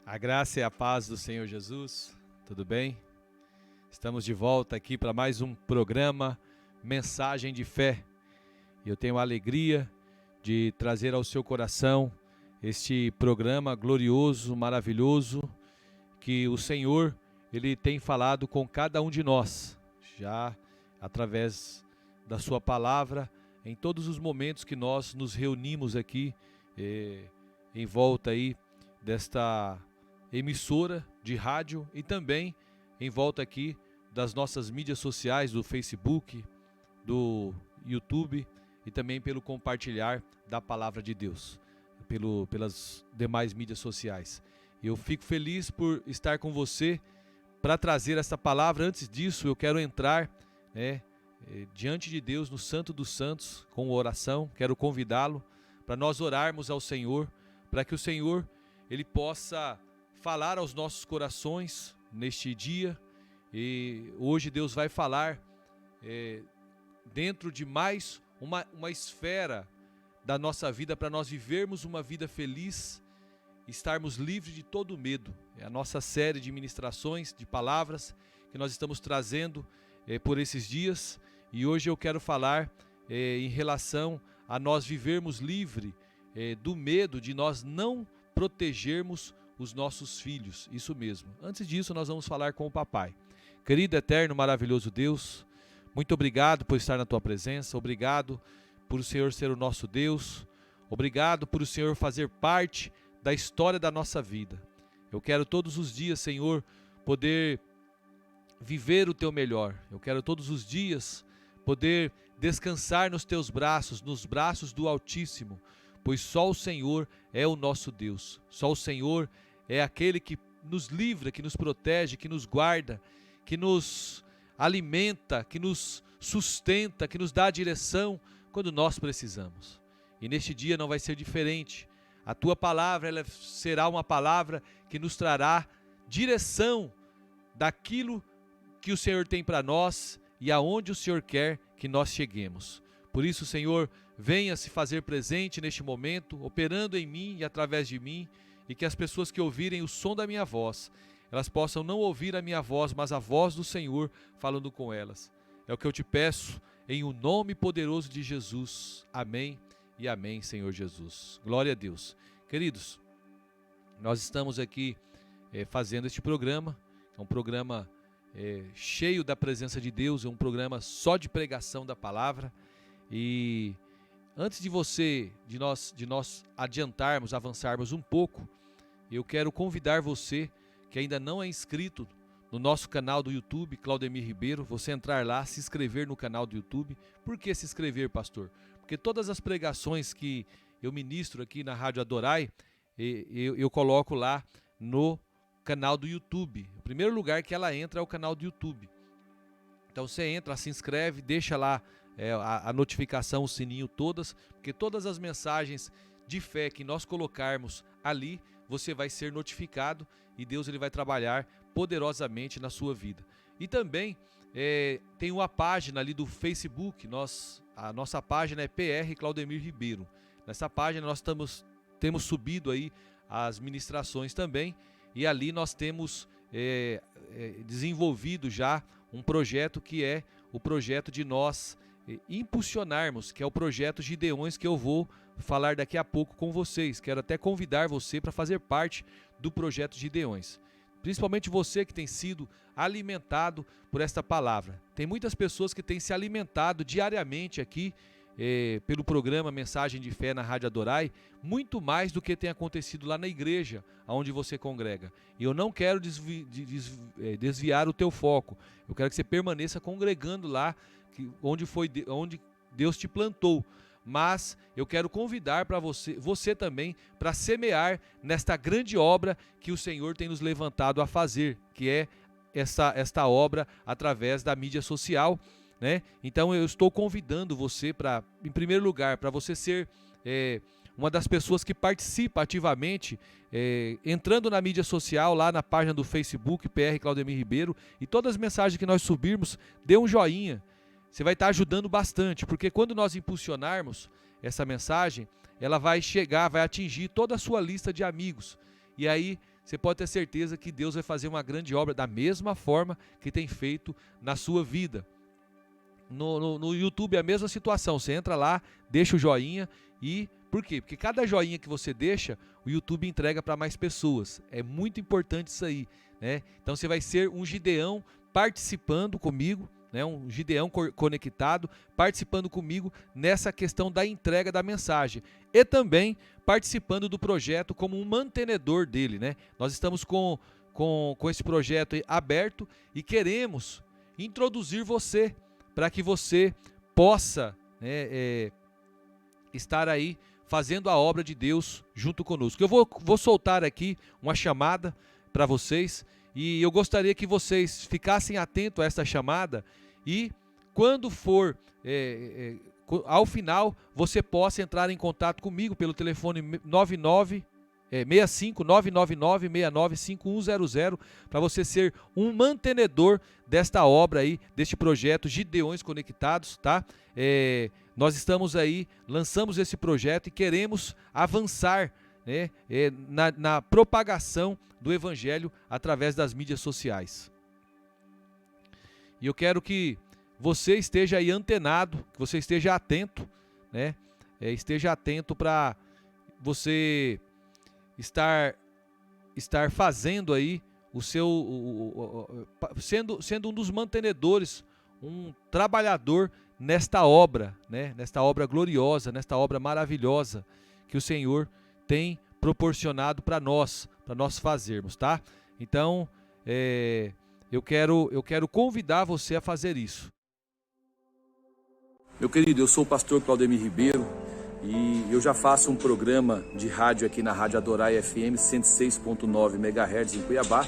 A graça e a paz do Senhor Jesus, tudo bem? Estamos de volta aqui para mais um programa Mensagem de Fé. E eu tenho a alegria de trazer ao seu coração este programa glorioso, maravilhoso, que o Senhor Ele tem falado com cada um de nós, já através da sua palavra, em todos os momentos que nós nos reunimos aqui, em volta aí desta emissora de rádio e também em volta aqui das nossas mídias sociais, do Facebook, do YouTube e também pelo compartilhar da palavra de Deus, pelas demais mídias sociais. Eu fico feliz por estar com você para trazer essa palavra. Antes disso, eu quero entrar diante de Deus, no Santo dos Santos, com oração. Quero convidá-lo para nós orarmos ao Senhor, para que o Senhor Ele possa falar aos nossos corações neste dia. E hoje Deus vai falar dentro de mais uma esfera da nossa vida, para nós vivermos uma vida feliz, estarmos livres de todo medo. É a nossa série de ministrações, de palavras que nós estamos trazendo por esses dias. E hoje eu quero falar em relação a nós vivermos livre do medo de nós não protegermos os nossos filhos. Isso mesmo. Antes disso, nós vamos falar com o papai. Querido, eterno, maravilhoso Deus, muito obrigado por estar na tua presença. Obrigado por o Senhor ser o nosso Deus. Obrigado por o Senhor fazer parte da história da nossa vida. Eu quero todos os dias, Senhor, poder viver o teu melhor. Eu quero todos os dias poder descansar nos teus braços, nos braços do Altíssimo, pois só o Senhor é o nosso Deus. Só o Senhor é aquele que nos livra, que nos protege, que nos guarda, que nos alimenta, que nos sustenta, que nos dá a direção quando nós precisamos. E neste dia não vai ser diferente. A tua palavra, ela será uma palavra que nos trará direção daquilo que o Senhor tem para nós e aonde o Senhor quer que nós cheguemos. Por isso, Senhor, venha se fazer presente neste momento, operando em mim e através de mim, e que as pessoas que ouvirem o som da minha voz, elas possam não ouvir a minha voz, mas a voz do Senhor falando com elas. É o que eu te peço, em o nome poderoso de Jesus. Amém e amém, Senhor Jesus. Glória a Deus. Queridos, nós estamos aqui fazendo este programa, é um programa cheio da presença de Deus, é um programa só de pregação da palavra. E antes de nós adiantarmos, avançarmos um pouco, eu quero convidar você que ainda não é inscrito no nosso canal do YouTube, Claudemir Ribeiro, você entrar lá, se inscrever no canal do YouTube. Por que se inscrever, pastor? Porque todas as pregações que eu ministro aqui na Rádio Adorai, eu coloco lá no canal do YouTube. O primeiro lugar que ela entra é o canal do YouTube. Então você entra, se inscreve, deixa lá a notificação, o sininho todas, porque todas as mensagens de fé que nós colocarmos ali, você vai ser notificado e Deus ele vai trabalhar poderosamente na sua vida. E também tem uma página ali do Facebook, a nossa página é PR Claudemir Ribeiro. Nessa página nós temos subido aí as ministrações também, e ali nós temos desenvolvido já um projeto que é o projeto de nós impulsionarmos, que é o projeto Gideões, que eu vou falar daqui a pouco com vocês. Quero até convidar você para fazer parte do projeto Gideões, principalmente você que tem sido alimentado por esta palavra. Tem muitas pessoas que têm se alimentado diariamente aqui pelo programa Mensagem de Fé na Rádio Adorai, muito mais do que tem acontecido lá na igreja onde você congrega. E eu não quero desviar o teu foco. Eu quero que você permaneça congregando lá onde Deus te plantou. Mas eu quero convidar para você também, para semear nesta grande obra que o Senhor tem nos levantado a fazer, que é esta obra através da mídia social, né? Então eu estou convidando você em primeiro lugar, para você ser uma das pessoas que participa ativamente, entrando na mídia social, lá na página do Facebook, PR Claudemir Ribeiro, e todas as mensagens que nós subirmos, dê um joinha. Você vai estar ajudando bastante, porque quando nós impulsionarmos essa mensagem, ela vai atingir toda a sua lista de amigos. E aí você pode ter certeza que Deus vai fazer uma grande obra da mesma forma que tem feito na sua vida. No YouTube é a mesma situação, você entra lá, deixa o joinha e... Por quê? Porque cada joinha que você deixa, o YouTube entrega para mais pessoas. É muito importante isso aí, né? Então você vai ser um Gideão participando comigo, né? Um Gideão conectado, participando comigo nessa questão da entrega da mensagem. E também participando do projeto como um mantenedor dele, né? Nós estamos com esse projeto aberto e queremos introduzir você para que você possa, né, estar aí fazendo a obra de Deus junto conosco. Eu vou soltar aqui uma chamada para vocês e eu gostaria que vocês ficassem atentos a essa chamada e quando for ao final você possa entrar em contato comigo pelo telefone 65-999-695100 para você ser um mantenedor desta obra aí, deste projeto Gideões Conectados, tá? Nós estamos aí, lançamos esse projeto e queremos avançar, né, na propagação do Evangelho através das mídias sociais. E eu quero que você esteja aí antenado, que você esteja atento, né? Esteja atento para você estar fazendo aí o seu, sendo um dos mantenedores, um trabalhador nesta obra, né? Nesta obra gloriosa, nesta obra maravilhosa que o Senhor tem proporcionado para nós fazermos, tá? Então, eu quero convidar você a fazer isso. Meu querido, eu sou o pastor Claudemir Ribeiro e eu já faço um programa de rádio aqui na Rádio Adorai FM 106.9 MHz em Cuiabá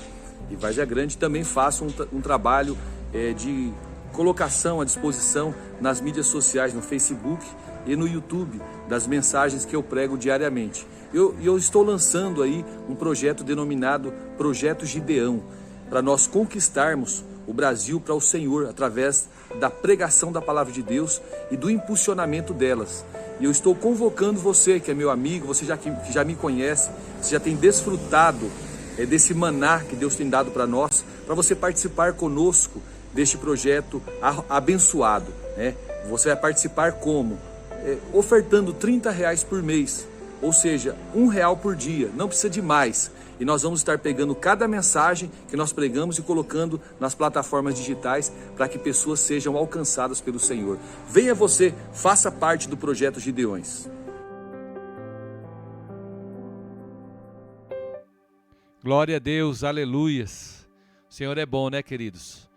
e Várzea Grande. Também faço um trabalho de colocação à disposição nas mídias sociais, no Facebook e no YouTube, das mensagens que eu prego diariamente. Eu estou lançando aí um projeto denominado Projeto Gideão, para nós conquistarmos o Brasil para o Senhor através da pregação da palavra de Deus e do impulsionamento delas. E eu estou convocando você, que é meu amigo, você que já me conhece, você já tem desfrutado desse maná que Deus tem dado para nós, para você participar conosco deste projeto abençoado, né? Você vai participar como? Ofertando R$30 por mês, ou seja, R$1 por dia, não precisa de mais. E nós vamos estar pegando cada mensagem que nós pregamos e colocando nas plataformas digitais para que pessoas sejam alcançadas pelo Senhor. Venha você, faça parte do projeto Gideões. Glória a Deus, aleluias. O Senhor é bom, né, queridos?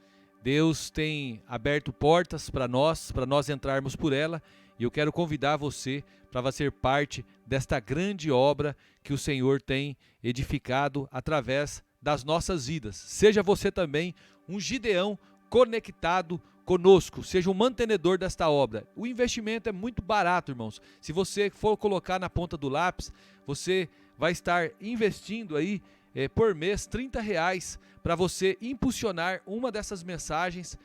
Deus tem aberto portas para nós entrarmos por ela. E eu quero convidar você para fazer parte desta grande obra que o Senhor tem edificado através das nossas vidas. Seja você também um Gideão conectado conosco, seja um mantenedor desta obra. O investimento é muito barato, irmãos. Se você for colocar na ponta do lápis, você vai estar investindo aí por mês R$30 para você impulsionar uma dessas mensagens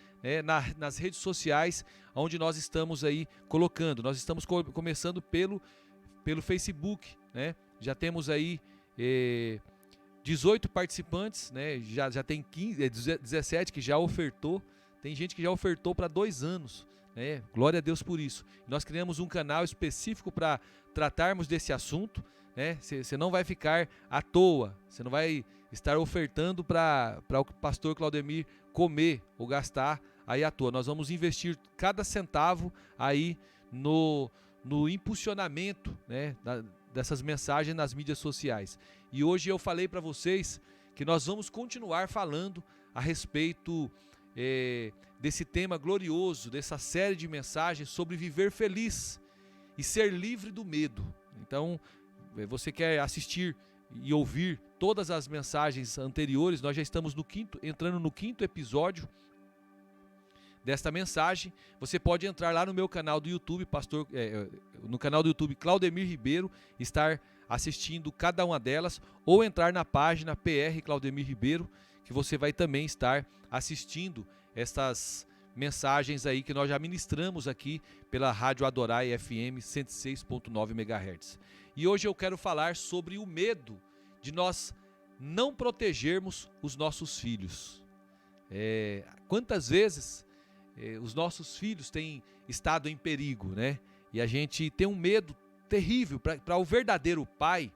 nas redes sociais onde nós estamos aí colocando. Nós estamos começando pelo Facebook, né? Já temos aí 18 participantes, né? Já tem 17 que já ofertou. Tem gente que já ofertou para 2 anos, né? Glória a Deus por isso. Nós criamos um canal específico para tratarmos desse assunto, né? Você não vai ficar à toa, você não vai estar ofertando para o pastor Claudemir comer ou gastar aí à toa. Nós vamos investir cada centavo aí no impulsionamento, né, dessas mensagens nas mídias sociais. E hoje eu falei para vocês que nós vamos continuar falando a respeito desse tema glorioso, dessa série de mensagens sobre viver feliz e ser livre do medo. Então, você quer assistir e ouvir todas as mensagens anteriores? Nós já estamos entrando no 5º episódio desta mensagem. Você pode entrar lá no meu canal do YouTube, no canal do YouTube Claudemir Ribeiro, estar assistindo cada uma delas, ou entrar na página PR Claudemir Ribeiro, que você vai também estar assistindo estas mensagens aí que nós já ministramos aqui pela Rádio Adorai FM 106.9 MHz. E hoje eu quero falar sobre o medo de nós não protegermos os nossos filhos. Quantas vezes os nossos filhos têm estado em perigo, né? E a gente tem um medo terrível para o verdadeiro pai,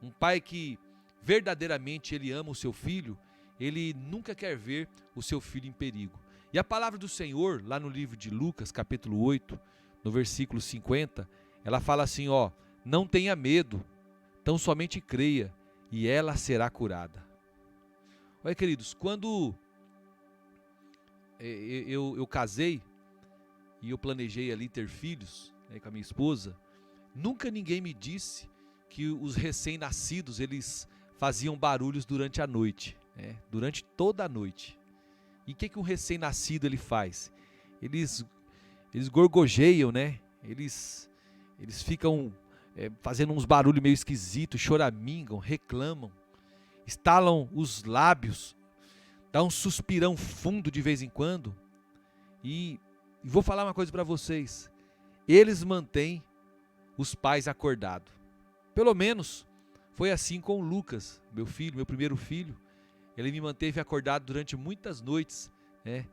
um pai que verdadeiramente ele ama o seu filho, ele nunca quer ver o seu filho em perigo. E a palavra do Senhor, lá no livro de Lucas, capítulo 8, no versículo 50, ela fala assim, não tenha medo, tão somente creia, e ela será curada. Olha, queridos, quando eu casei, e eu planejei ali ter filhos, né, com a minha esposa, nunca ninguém me disse que os recém-nascidos, eles faziam barulhos durante a noite, né, durante toda a noite. E o que um recém-nascido ele faz? Eles gorgojeiam, né? Eles ficam fazendo uns barulhos meio esquisitos, choramingam, reclamam, estalam os lábios, dá um suspirão fundo de vez em quando. E vou falar uma coisa para vocês, eles mantêm os pais acordados. Pelo menos foi assim com o Lucas, meu filho, meu primeiro filho. Ele me manteve acordado durante muitas noites, né?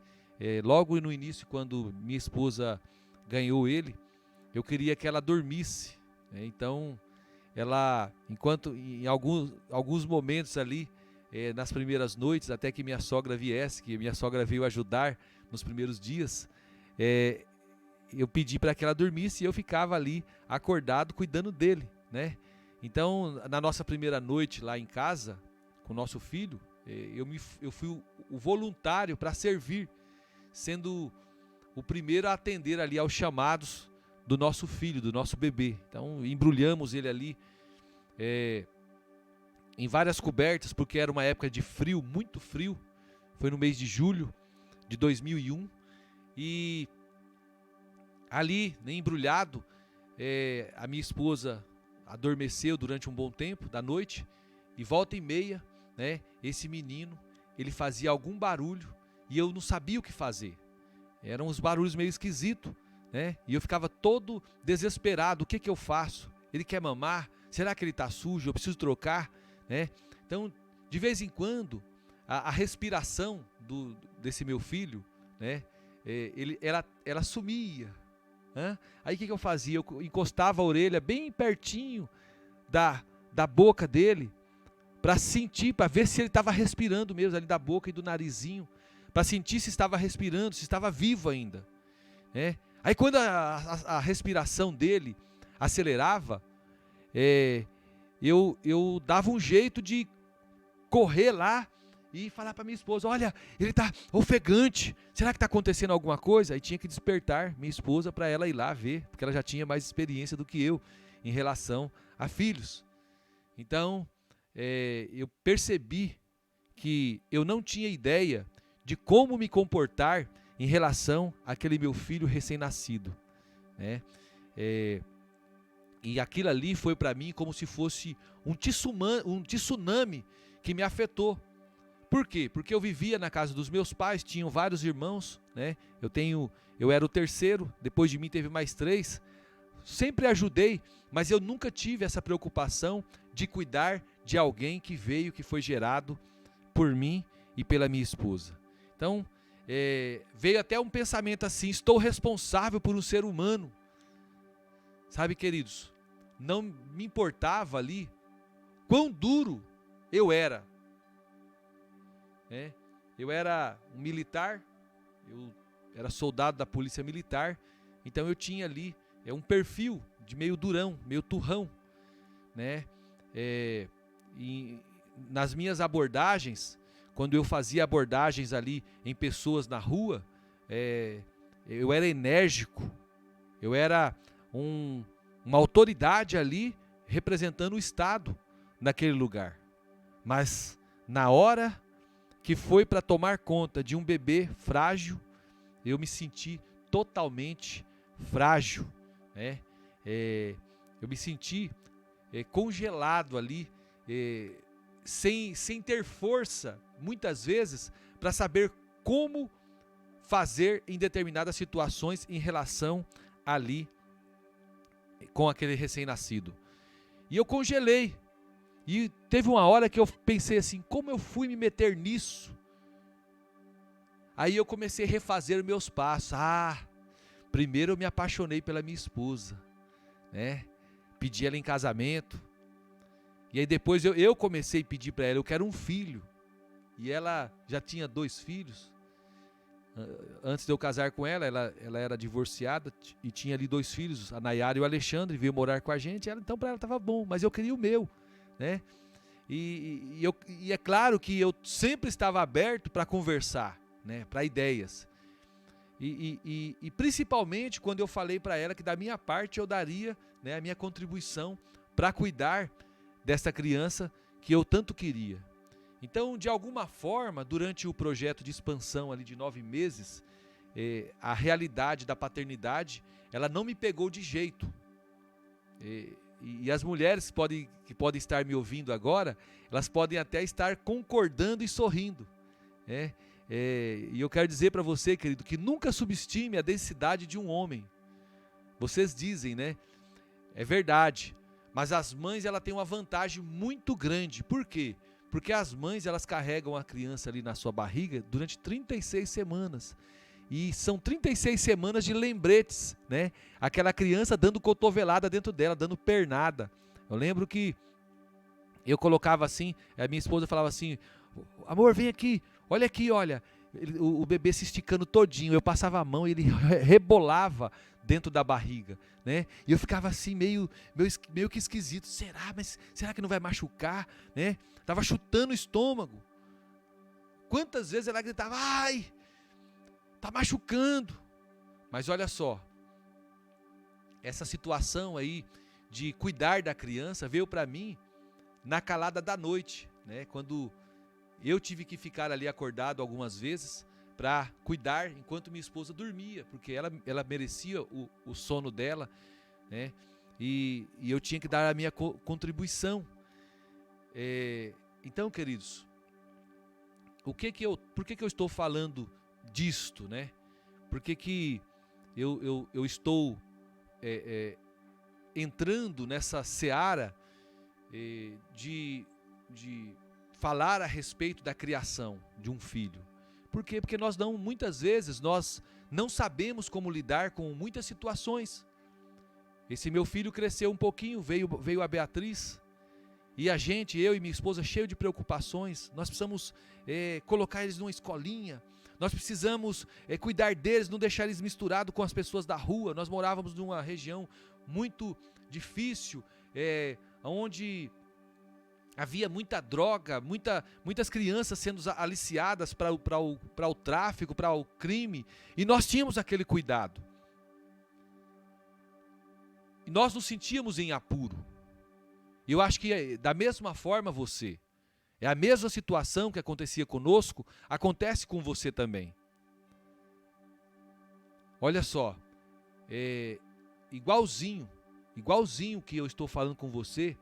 Logo no início, quando minha esposa ganhou ele, eu queria que ela dormisse, né? Então, ela, enquanto em alguns momentos ali, nas primeiras noites, até que minha sogra viesse, que minha sogra veio ajudar nos primeiros dias, eu pedi para que ela dormisse e eu ficava ali acordado cuidando dele, né? Então, na nossa primeira noite lá em casa, com o nosso filho, eu fui o voluntário para servir, sendo o primeiro a atender ali aos chamados do nosso filho, do nosso bebê. Então, embrulhamos ele ali em várias cobertas, porque era uma época de frio, muito frio. Foi no mês de julho de 2001. E ali, embrulhado, a minha esposa adormeceu durante um bom tempo da noite. E volta e meia, né, esse menino, ele fazia algum barulho e eu não sabia o que fazer. Eram uns barulhos meio esquisitos, né? E eu ficava todo desesperado. O que eu faço? Ele quer mamar? Será que ele está sujo? Eu preciso trocar, né? Então, de vez em quando, a respiração desse meu filho, né, ela sumia. Né? Aí o que eu fazia? Eu encostava a orelha bem pertinho da boca dele, para sentir, para ver se ele estava respirando mesmo ali da boca e do narizinho, para sentir se estava respirando, se estava vivo ainda, né? Aí quando a respiração dele acelerava, eu dava um jeito de correr lá e falar para minha esposa, olha, ele está ofegante, será que está acontecendo alguma coisa? Aí tinha que despertar minha esposa para ela ir lá ver, porque ela já tinha mais experiência do que eu em relação a filhos. Então, eu percebi que eu não tinha ideia de como me comportar em relação àquele meu filho recém-nascido, né? E aquilo ali foi para mim como se fosse um tsunami que me afetou. Por quê? Porque eu vivia na casa dos meus pais, tinham vários irmãos, né? Eu era o terceiro, depois de mim teve mais 3. Sempre ajudei, mas eu nunca tive essa preocupação de cuidar de alguém que foi gerado por mim e pela minha esposa. Então, veio até um pensamento assim, estou responsável por um ser humano. Sabe, queridos, não me importava ali quão duro eu era. Eu era um militar, eu era soldado da polícia militar, então eu tinha ali um perfil de meio durão, meio turrão, né? E nas minhas abordagens, quando eu fazia abordagens ali em pessoas na rua, eu era enérgico, eu era uma autoridade ali representando o Estado naquele lugar. Mas na hora que foi para tomar conta de um bebê frágil, eu me senti totalmente frágil, né? Eu me senti congelado ali, sem ter força, muitas vezes, para saber como fazer em determinadas situações em relação ali com aquele recém-nascido. E eu congelei. E teve uma hora que eu pensei assim, como eu fui me meter nisso? Aí eu comecei a refazer os meus passos. Primeiro eu me apaixonei pela minha esposa, né? Pedi ela em casamento. E aí depois eu comecei a pedir para ela, eu quero um filho. E ela já tinha 2 filhos. Antes de eu casar com ela era divorciada e tinha ali 2 filhos, a Nayara e o Alexandre, veio morar com a gente. Então para ela estava bom, mas eu queria o meu, né? E é claro que eu sempre estava aberto para conversar, né? Para ideias. E principalmente quando eu falei para ela que da minha parte eu daria, né, a minha contribuição para cuidar dessa criança que eu tanto queria. Então, de alguma forma, durante o projeto de expansão ali de 9 meses, a realidade da paternidade, ela não me pegou de jeito. E as mulheres que podem estar me ouvindo agora, elas podem até estar concordando e sorrindo. E eu quero dizer para você, querido, que nunca subestime a densidade de um homem. Vocês dizem, né? É verdade. Mas as mães, ela têm uma vantagem muito grande. Por quê? Porque as mães, elas carregam a criança ali na sua barriga durante 36 semanas. E são 36 semanas de lembretes, né? Aquela criança dando cotovelada dentro dela, dando pernada. Eu lembro que eu colocava assim, a minha esposa falava assim, amor, vem aqui, olha. O bebê se esticando todinho, eu passava a mão e ele rebolava dentro da barriga, né? E eu ficava assim meio que esquisito, será que não vai machucar, né? Tava chutando o estômago. Quantas vezes ela gritava, ai, tá machucando. Mas olha só, essa situação aí de cuidar da criança veio para mim na calada da noite, né? Quando eu tive que ficar ali acordado algumas vezes para cuidar enquanto minha esposa dormia, porque ela merecia o sono dela, né? E eu tinha que dar a minha contribuição. Então, queridos, por que que eu estou falando disto, né? Por que que eu estou entrando nessa seara de falar a respeito da criação de um filho? Por quê? Porque muitas vezes nós não sabemos como lidar com muitas situações. Esse meu filho cresceu um pouquinho, veio a Beatriz, e eu e minha esposa, cheio de preocupações. Nós precisamos colocar eles numa escolinha, nós precisamos cuidar deles, não deixar eles misturados com as pessoas da rua. Nós morávamos numa região muito difícil, onde havia muita droga, muitas crianças sendo aliciadas para o tráfico, para o crime, e nós tínhamos aquele cuidado. E nós nos sentíamos em apuro. Eu acho que da mesma forma é a mesma situação que acontecia conosco, acontece com você também. Olha só, igualzinho que eu estou falando com você,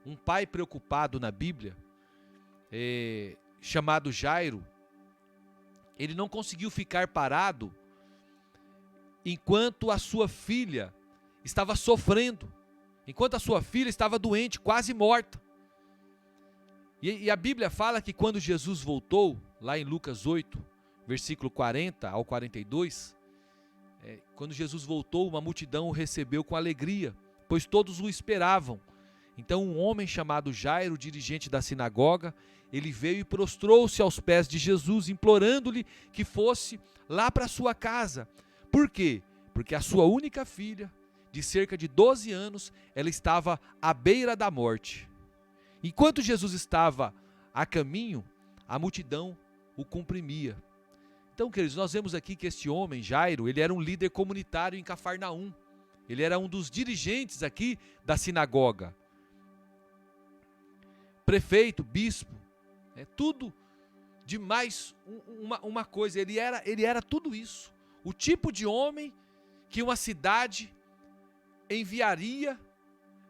um pai preocupado na Bíblia, chamado Jairo, ele não conseguiu ficar parado enquanto a sua filha estava sofrendo, enquanto a sua filha estava doente, quase morta. E a Bíblia fala que quando Jesus voltou, lá em Lucas 8, versículo 40 ao 42, quando Jesus voltou, uma multidão o recebeu com alegria, pois todos o esperavam. Então um homem chamado Jairo, dirigente da sinagoga, ele veio e prostrou-se aos pés de Jesus, implorando-lhe que fosse lá para sua casa. Por quê? Porque a sua única filha, de cerca de 12 anos, ela estava à beira da morte. Enquanto Jesus estava a caminho, a multidão o comprimia. Então, queridos, nós vemos aqui que este homem, Jairo, ele era um líder comunitário em Cafarnaum. Ele era um dos dirigentes aqui da sinagoga. Prefeito, bispo, tudo de mais uma coisa. Ele era tudo isso. O tipo de homem que uma cidade enviaria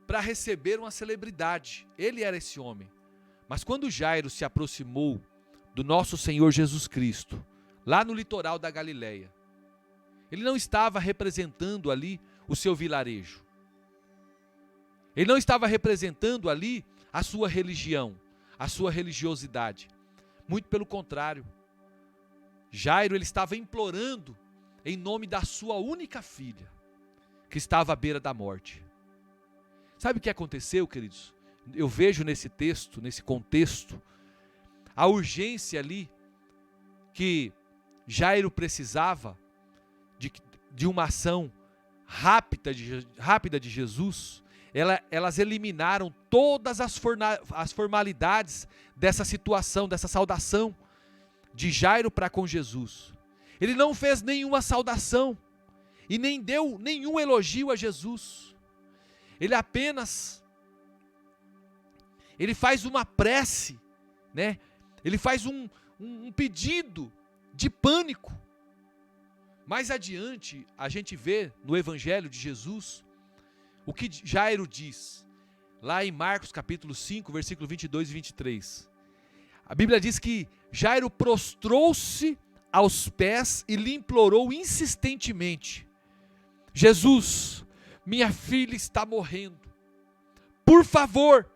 para receber uma celebridade. Ele era esse homem. Mas quando Jairo se aproximou do nosso Senhor Jesus Cristo, lá no litoral da Galileia, ele não estava representando ali o seu vilarejo. Ele não estava representando ali a sua religião, a sua religiosidade. Muito pelo contrário. Jairo, ele estava implorando em nome da sua única filha, que estava à beira da morte. Sabe o que aconteceu, queridos? Eu vejo nesse texto, nesse contexto, a urgência ali que Jairo precisava de uma ação rápida de Jesus. Elas eliminaram todas as formalidades dessa situação, dessa saudação de Jairo para com Jesus. Ele não fez nenhuma saudação e nem deu nenhum elogio a Jesus. Ele faz uma prece, né? Ele faz um pedido de pânico. Mais adiante, a gente vê no Evangelho de Jesus o que Jairo diz, lá em Marcos capítulo 5, versículo 22 e 23. A Bíblia diz que Jairo prostrou-se aos pés e lhe implorou insistentemente: Jesus, minha filha está morrendo. Por favor,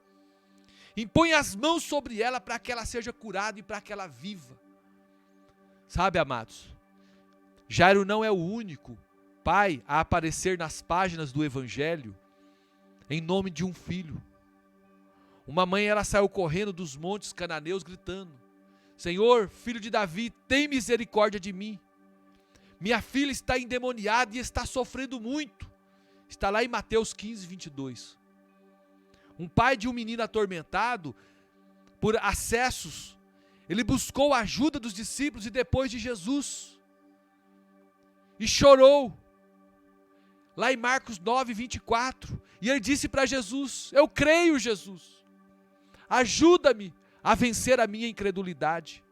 impõe as mãos sobre ela para que ela seja curada e para que ela viva. Sabe, amados, Jairo não é o único pai a aparecer nas páginas do Evangelho em nome de um filho. Uma mãe, ela saiu correndo dos montes cananeus gritando: Senhor, filho de Davi, tem misericórdia de mim. Minha filha está endemoniada e está sofrendo muito. Está lá em Mateus 15, 22. Um pai de um menino atormentado por acessos, ele buscou a ajuda dos discípulos e depois de Jesus. E chorou. Lá em Marcos 9, 24. E ele disse para Jesus: eu creio, Jesus. Ajuda-me a vencer a minha incredulidade.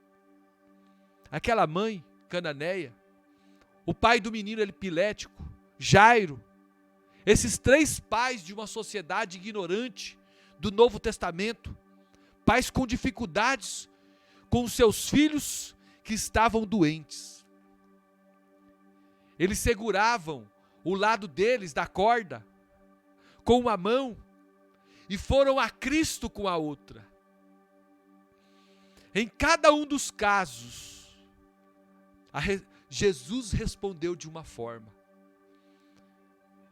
Aquela mãe cananeia, o pai do menino epilético, Jairo, esses três pais de uma sociedade ignorante do Novo Testamento, pais com dificuldades com os seus filhos que estavam doentes. Eles seguravam o lado deles da corda com uma mão e foram a Cristo com a outra. Em cada um dos casos, Jesus respondeu de uma forma.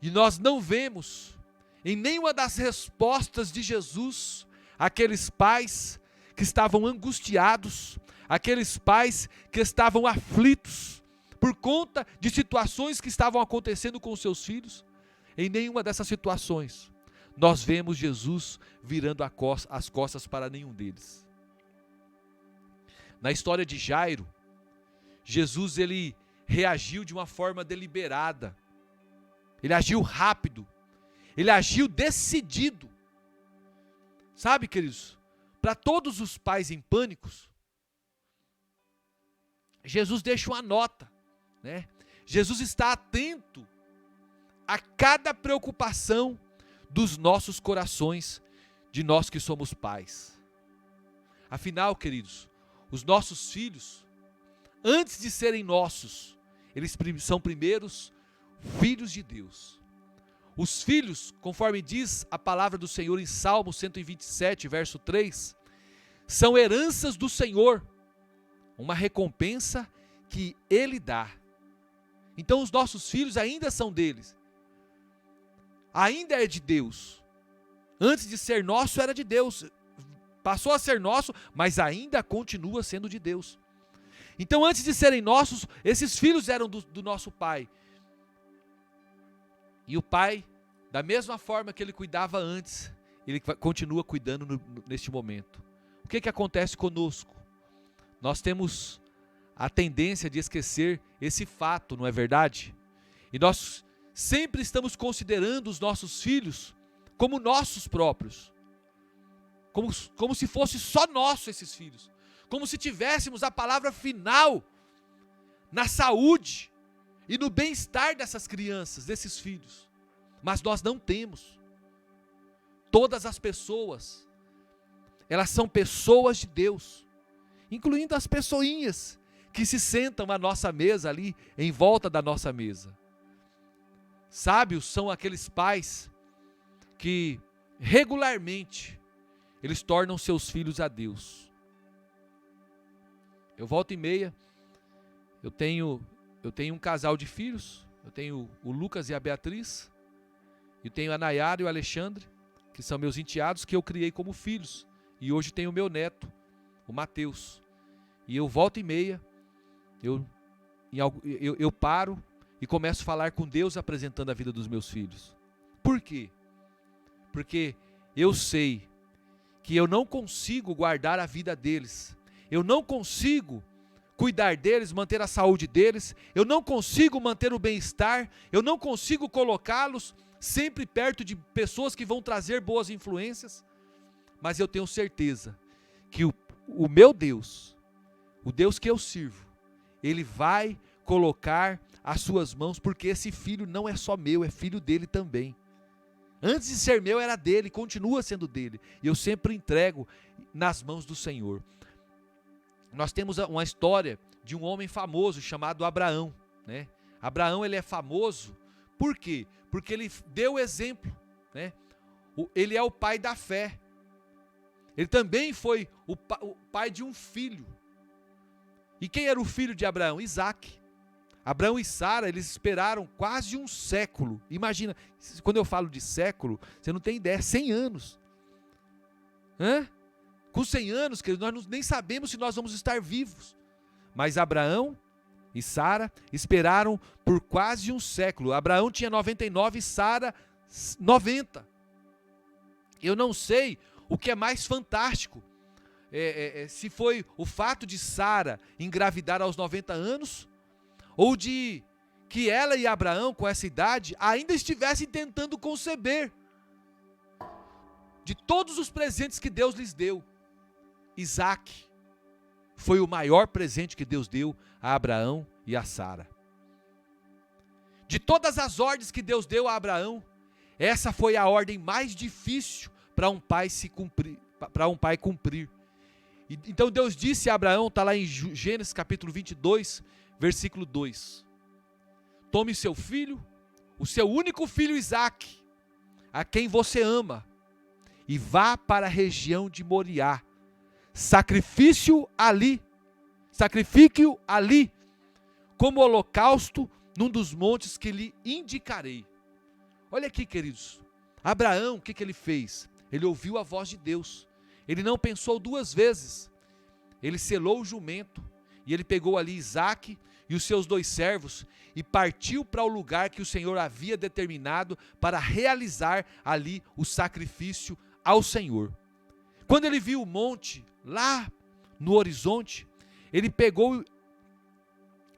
E nós não vemos em nenhuma das respostas de Jesus aqueles pais que estavam angustiados, aqueles pais que estavam aflitos por conta de situações que estavam acontecendo com seus filhos. Em nenhuma dessas situações nós vemos Jesus virando as costas para nenhum deles. Na história de Jairo, Jesus ele reagiu de uma forma deliberada. Ele agiu rápido. Ele agiu decidido. Sabe, queridos, para todos os pais em pânicos, Jesus deixa uma nota, né? Jesus está atento a cada preocupação dos nossos corações, de nós que somos pais. Afinal, queridos, os nossos filhos, antes de serem nossos, eles são primeiros filhos de Deus. Os filhos, conforme diz a palavra do Senhor em Salmo 127, verso 3, são heranças do Senhor, uma recompensa que Ele dá. Então os nossos filhos ainda são deles, ainda é de Deus. Antes de ser nosso era de Deus, passou a ser nosso, mas ainda continua sendo de Deus. Então antes de serem nossos, esses filhos eram do nosso pai. E o pai, da mesma forma que ele cuidava antes, ele continua cuidando neste momento. O que acontece conosco? Nós temos a tendência de esquecer esse fato, não é verdade? E nós sempre estamos considerando os nossos filhos como nossos próprios. Como se fosse só nosso esses filhos. Como se tivéssemos a palavra final na saúde e no bem-estar dessas crianças, desses filhos. Mas nós não temos. Todas as pessoas, elas são pessoas de Deus, incluindo as pessoinhas que se sentam à nossa mesa ali, em volta da nossa mesa. Sábios são aqueles pais que regularmente eles tornam seus filhos a Deus. Eu volta e meia, eu tenho um casal de filhos, eu tenho o Lucas e a Beatriz, eu tenho a Nayara e o Alexandre, que são meus enteados, que eu criei como filhos, e hoje tenho o meu neto, o Mateus. E eu volta e meia, eu paro e começo a falar com Deus apresentando a vida dos meus filhos. Por quê? Porque eu sei que eu não consigo guardar a vida deles, eu não consigo cuidar deles, manter a saúde deles, eu não consigo manter o bem-estar, eu não consigo colocá-los sempre perto de pessoas que vão trazer boas influências, mas eu tenho certeza que o meu Deus, o Deus que eu sirvo, Ele vai colocar as suas mãos, porque esse filho não é só meu, é filho dele também. Antes de ser meu era dele, continua sendo dele, e eu sempre entrego nas mãos do Senhor. Nós temos uma história de um homem famoso chamado Abraão, né? Abraão, ele é famoso, por quê? Porque ele deu exemplo, né? Ele é o pai da fé. Ele também foi o pai de um filho. E quem era o filho de Abraão? Isaque. Abraão e Sara, eles esperaram quase um século. Imagina, quando eu falo de século, você não tem ideia, 100 anos. Com 100 anos, querido, nós nem sabemos se nós vamos estar vivos. Mas Abraão e Sara esperaram por quase um século. Abraão tinha 99 e Sara 90. Eu não sei o que é mais fantástico. Se foi o fato de Sara engravidar aos 90 anos, ou de que ela e Abraão, com essa idade, ainda estivessem tentando conceber. De todos os presentes que Deus lhes deu, Isaque foi o maior presente que Deus deu a Abraão e a Sara. De todas as ordens que Deus deu a Abraão, essa foi a ordem mais difícil para um pai cumprir. Então Deus disse a Abraão, está lá em Gênesis capítulo 22, versículo 2: tome seu filho, o seu único filho Isaque, a quem você ama, e vá para a região de Moriá. Sacrifique-o ali, como holocausto num dos montes que lhe indicarei. Olha aqui, queridos, Abraão, o que ele fez? Ele ouviu a voz de Deus, ele não pensou duas vezes, ele selou o jumento, e ele pegou ali Isaque e os seus 2 servos, e partiu para o lugar que o Senhor havia determinado para realizar ali o sacrifício ao Senhor. Quando ele viu o monte lá no horizonte, ele pegou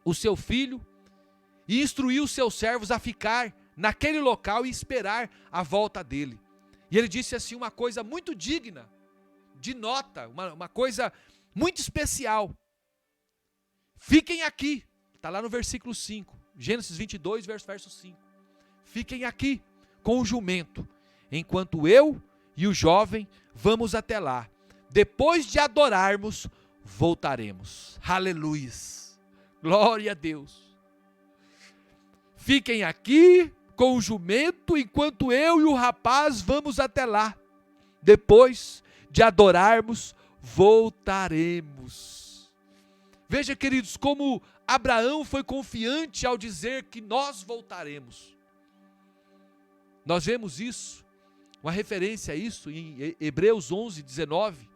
o seu filho e instruiu os seus servos a ficar naquele local e esperar a volta dele. E ele disse assim uma coisa muito digna de nota, uma coisa muito especial: fiquem aqui, está lá no versículo 5, Gênesis 22, verso 5. Fiquem aqui com o jumento, enquanto eu e o jovem vamos até lá. Depois de adorarmos, voltaremos. Aleluia. Glória a Deus. Fiquem aqui com o jumento, enquanto eu e o rapaz vamos até lá. Depois de adorarmos, voltaremos. Veja, queridos, como Abraão foi confiante ao dizer que nós voltaremos. Nós vemos isso, uma referência a isso em Hebreus 11, 19,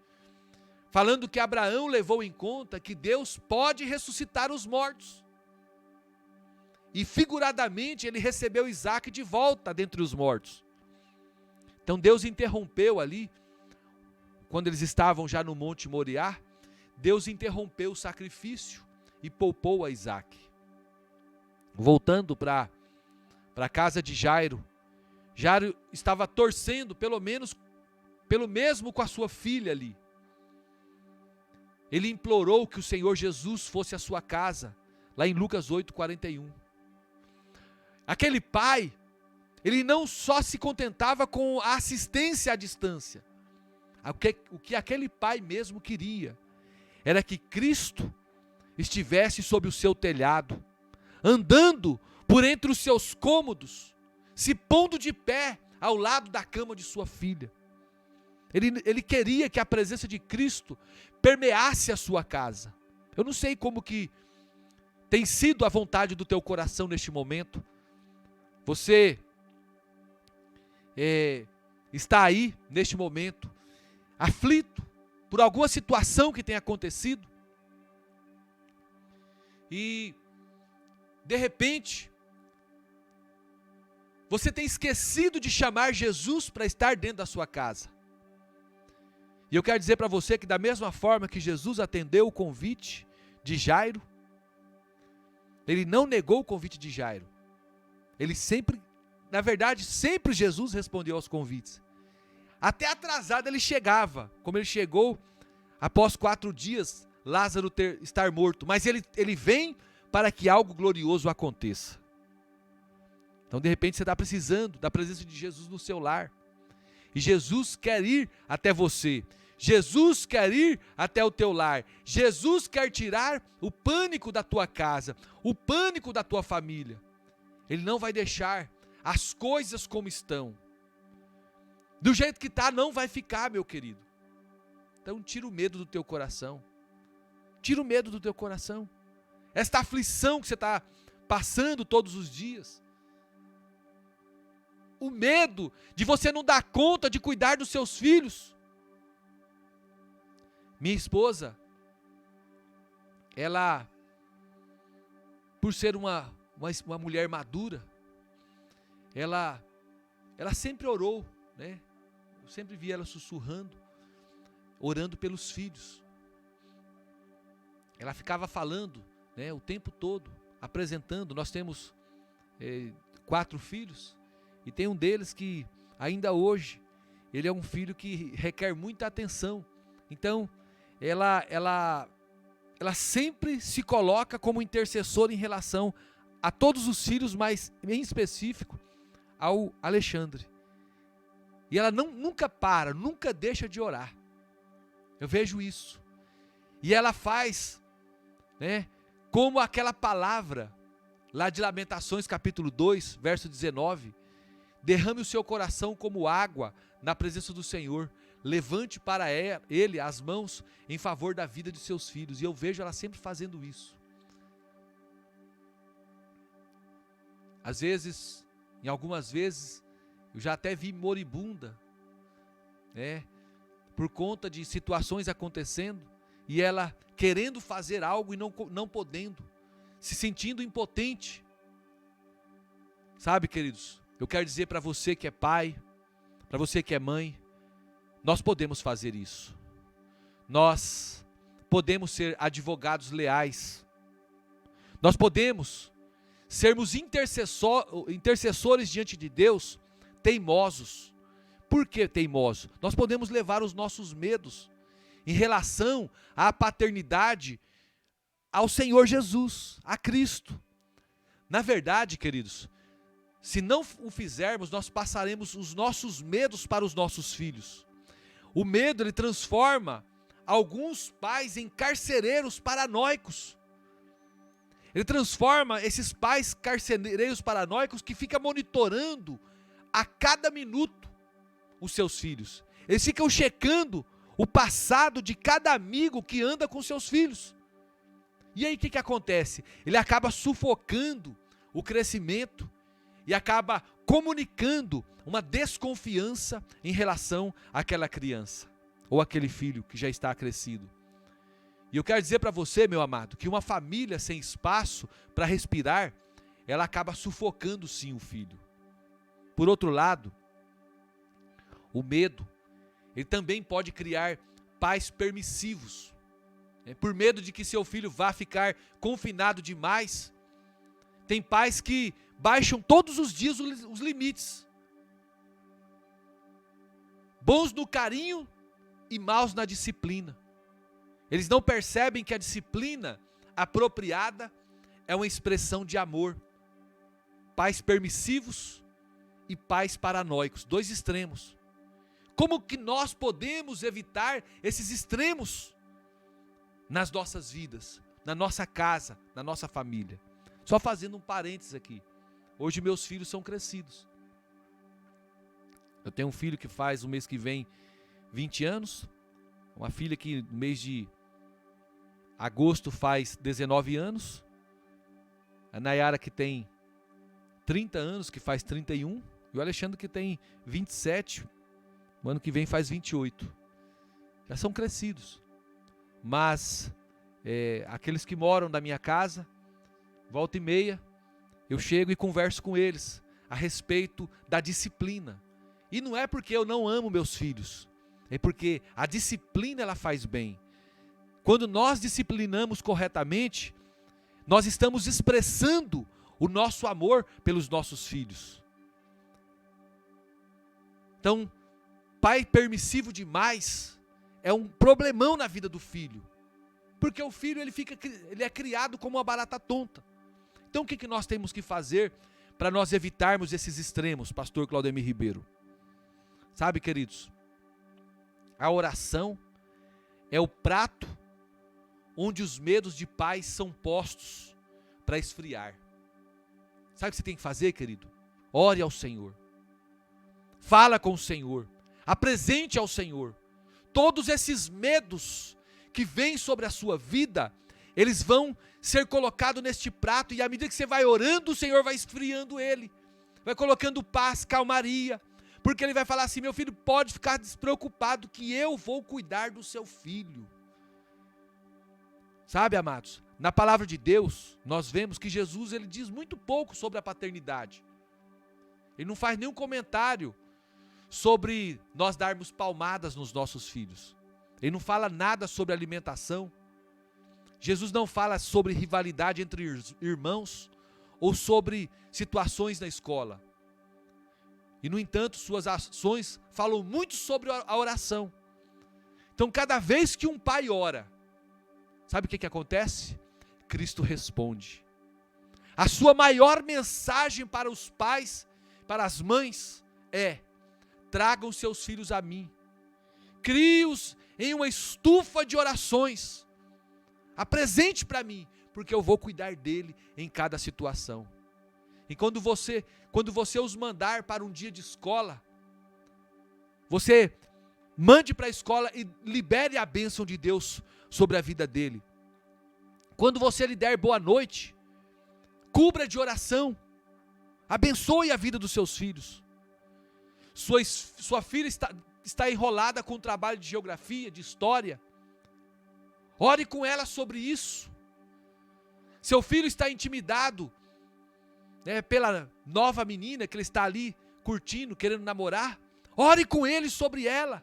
falando que Abraão levou em conta que Deus pode ressuscitar os mortos. E figuradamente ele recebeu Isaque de volta dentre os mortos. Então Deus interrompeu ali, quando eles estavam já no Monte Moriá, Deus interrompeu o sacrifício e poupou a Isaque. Voltando para a casa de Jairo, Jairo estava torcendo pelo mesmo com a sua filha ali. Ele implorou que o Senhor Jesus fosse à sua casa, lá em Lucas 8, 41. Aquele pai, ele não só se contentava com a assistência à distância. O que aquele pai mesmo queria era que Cristo estivesse sob o seu telhado, andando por entre os seus cômodos, se pondo de pé ao lado da cama de sua filha. Ele queria que a presença de Cristo permeasse a sua casa. Eu não sei como que tem sido a vontade do teu coração neste momento. Você está aí, neste momento, aflito por alguma situação que tenha acontecido. E, de repente, você tem esquecido de chamar Jesus para estar dentro da sua casa. E eu quero dizer para você que da mesma forma que Jesus atendeu o convite de Jairo, ele não negou o convite de Jairo. Ele sempre, na verdade, sempre Jesus respondeu aos convites. Até atrasado ele chegava, como ele chegou após 4 dias, Lázaro estar morto. Mas ele vem para que algo glorioso aconteça. Então, de repente, você está precisando da presença de Jesus no seu lar. E Jesus quer ir até você. Jesus quer ir até o teu lar. Jesus quer tirar o pânico da tua casa, o pânico da tua família. Ele não vai deixar as coisas como estão. Do jeito que está, não vai ficar, meu querido. Então, tira o medo do teu coração. Tira o medo do teu coração. Esta aflição que você está passando todos os dias. O medo de você não dar conta de cuidar dos seus filhos. Minha esposa, ela, por ser uma mulher madura, ela sempre orou, né? Eu sempre vi ela sussurrando, orando pelos filhos. Ela ficava falando, né, o tempo todo, apresentando. Nós temos 4 filhos, e tem um deles que ainda hoje, ele é um filho que requer muita atenção. Então, ela sempre se coloca como intercessora em relação a todos os filhos, mas em específico ao Alexandre. E ela nunca para, nunca deixa de orar. Eu vejo isso. E ela faz, né, como aquela palavra lá de Lamentações capítulo 2, verso 19, derrame o seu coração como água na presença do Senhor, levante para Ele as mãos em favor da vida de seus filhos. E eu vejo ela sempre fazendo isso. Às vezes, em algumas vezes, eu já até vi moribunda, né, por conta de situações acontecendo, e ela querendo fazer algo e não podendo, se sentindo impotente. Sabe, queridos, eu quero dizer para você que é pai, para você que é mãe, nós podemos fazer isso. Nós podemos ser advogados leais. Nós podemos sermos intercessores diante de Deus, teimosos. Por que teimosos? Nós podemos levar os nossos medos em relação à paternidade ao Senhor Jesus, a Cristo. Na verdade, queridos, se não o fizermos, nós passaremos os nossos medos para os nossos filhos. O medo, ele transforma alguns pais em carcereiros paranoicos. Ele transforma esses pais carcereiros paranoicos que ficam monitorando a cada minuto os seus filhos. Eles ficam checando o passado de cada amigo que anda com seus filhos. E aí o que acontece? Ele acaba sufocando o crescimento e acaba comunicando uma desconfiança em relação àquela criança ou aquele filho que já está crescido. E eu quero dizer para você, meu amado, que uma família sem espaço para respirar, ela acaba sufocando sim o filho. Por outro lado, o medo, ele também pode criar pais permissivos. Por medo de que seu filho vá ficar confinado demais. Tem pais que baixam todos os dias os limites. Bons no carinho e maus na disciplina. Eles não percebem que a disciplina apropriada é uma expressão de amor. Pais permissivos e pais paranoicos, 2 extremos. Como que nós podemos evitar esses extremos nas nossas vidas, na nossa casa, na nossa família? Só fazendo um parênteses aqui. Hoje meus filhos são crescidos. Eu tenho um filho que faz, o mês que vem, 20 anos. Uma filha que no mês de agosto faz 19 anos. A Nayara que tem 30 anos, que faz 31. E o Alexandre que tem 27. O ano que vem faz 28. Já são crescidos. Mas aqueles que moram na minha casa, volta e meia, eu chego e converso com eles a respeito da disciplina. E não é porque eu não amo meus filhos, é porque a disciplina ela faz bem. Quando nós disciplinamos corretamente, nós estamos expressando o nosso amor pelos nossos filhos. Então, pai permissivo demais é um problemão na vida do filho. Porque o filho ele é criado como uma barata tonta. Então o que nós temos que fazer para nós evitarmos esses extremos, pastor Claudemir Ribeiro? Sabe, queridos, a oração é o prato onde os medos de pais são postos para esfriar. Sabe o que você tem que fazer, querido? Ore ao Senhor. Fala com o Senhor. Apresente ao Senhor. Todos esses medos que vêm sobre a sua vida, eles vão ser colocados neste prato, e à medida que você vai orando, o Senhor vai esfriando ele, vai colocando paz, calmaria, porque ele vai falar assim: meu filho, pode ficar despreocupado que eu vou cuidar do seu filho. Sabe, amados, na palavra de Deus, nós vemos que Jesus ele diz muito pouco sobre a paternidade. Ele não faz nenhum comentário sobre nós darmos palmadas nos nossos filhos. Ele não fala nada sobre alimentação. Jesus não fala sobre rivalidade entre irmãos ou sobre situações na escola. E, no entanto, suas ações falam muito sobre a oração. Então, cada vez que um pai ora, sabe o que acontece? Cristo responde. A sua maior mensagem para os pais, para as mães, é: tragam seus filhos a mim. Crie-os em uma estufa de orações. Apresente para mim, porque eu vou cuidar dele em cada situação. E quando você os mandar para um dia de escola, você mande para a escola e libere a bênção de Deus sobre a vida dele. Quando você lhe der boa noite, cubra de oração, abençoe a vida dos seus filhos. Sua filha está enrolada com o trabalho de geografia, de história. Ore com ela sobre isso. Seu filho está intimidado, pela nova menina que ele está ali curtindo, querendo namorar. Ore com ele sobre ela.